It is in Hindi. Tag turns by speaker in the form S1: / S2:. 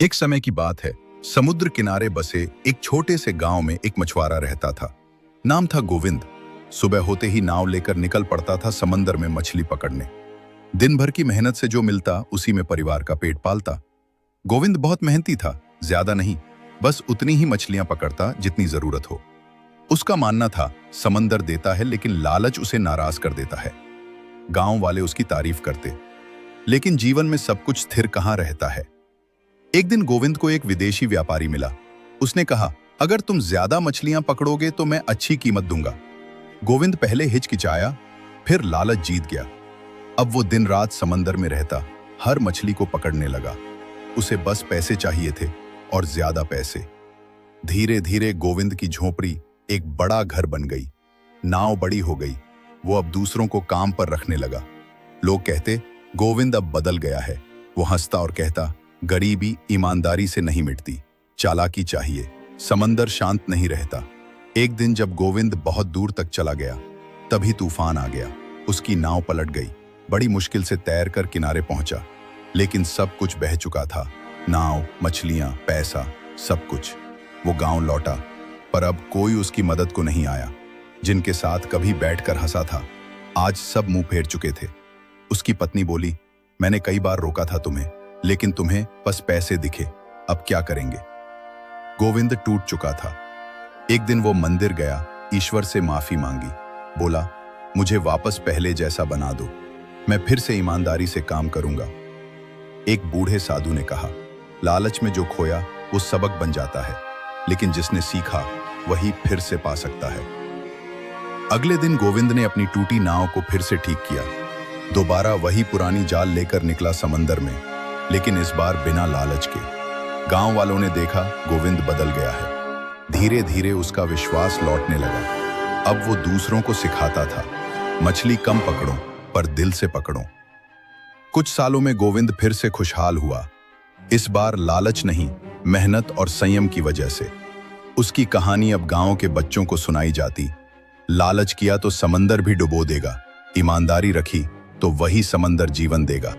S1: एक समय की बात है। समुद्र किनारे बसे एक छोटे से गांव में एक मछुआरा रहता था। नाम था गोविंद। सुबह होते ही नाव लेकर निकल पड़ता था समंदर में मछली पकड़ने। दिन भर की मेहनत से जो मिलता उसी में परिवार का पेट पालता। गोविंद बहुत मेहनती था, ज्यादा नहीं, बस उतनी ही मछलियां पकड़ता जितनी जरूरत हो। उसका मानना था समंदर देता है लेकिन लालच उसे नाराज कर देता है। गांव वाले उसकी तारीफ करते, लेकिन जीवन में सब कुछ स्थिर कहां रहता है। एक दिन गोविंद को एक विदेशी व्यापारी मिला। उसने कहा, अगर तुम ज्यादा मछलियां पकड़ोगे तो मैं अच्छी कीमत दूंगा। गोविंद पहले हिचकिचाया, फिर लालच जीत गया। अब वो दिन रात समंदर में रहता, हर मछली को पकड़ने लगा। उसे बस पैसे चाहिए थे और ज्यादा पैसे। धीरे धीरे गोविंद की झोपड़ी एक बड़ा घर बन गई। नाव बड़ी हो गई। वो अब दूसरों को काम पर रखने लगा। लोग कहते, गोविंद अब बदल गया है। वो हंसता और कहता, गरीबी ईमानदारी से नहीं मिटती, चालाकी चाहिए। समंदर शांत नहीं रहता। एक दिन जब गोविंद बहुत दूर तक चला गया, तभी तूफान आ गया। उसकी नाव पलट गई। बड़ी मुश्किल से तैरकर किनारे पहुंचा, लेकिन सब कुछ बह चुका था। नाव, मछलियां, पैसा, सब कुछ। वो गांव लौटा, पर अब कोई उसकी मदद को नहीं आया। जिनके साथ कभी बैठकर हंसा था, आज सब मुंह फेर चुके थे। उसकी पत्नी बोली, मैंने कई बार रोका था तुम्हें, लेकिन तुम्हें बस पैसे दिखे। अब क्या करेंगे? गोविंद टूट चुका था। एक दिन वो मंदिर गया, ईश्वर से माफी मांगी। बोला, मुझे वापस पहले जैसा बना दो, मैं फिर से ईमानदारी से काम करूंगा। एक बूढ़े साधु ने कहा, लालच में जो खोया वो सबक बन जाता है, लेकिन जिसने सीखा वही फिर से पा सकता है। अगले दिन गोविंद ने अपनी टूटी नाव को फिर से ठीक किया। दोबारा वही पुरानी जाल लेकर निकला समंदर में, लेकिन इस बार बिना लालच के। गांव वालों ने देखा गोविंद बदल गया है। धीरे धीरे उसका विश्वास लौटने लगा। अब वो दूसरों को सिखाता था, मछली कम पकड़ो पर दिल से पकड़ो। कुछ सालों में गोविंद फिर से खुशहाल हुआ। इस बार लालच नहीं, मेहनत और संयम की वजह से। उसकी कहानी अब गांव के बच्चों को सुनाई जाती। लालच किया तो समंदर भी डुबो देगा, ईमानदारी रखी तो वही समंदर जीवन देगा।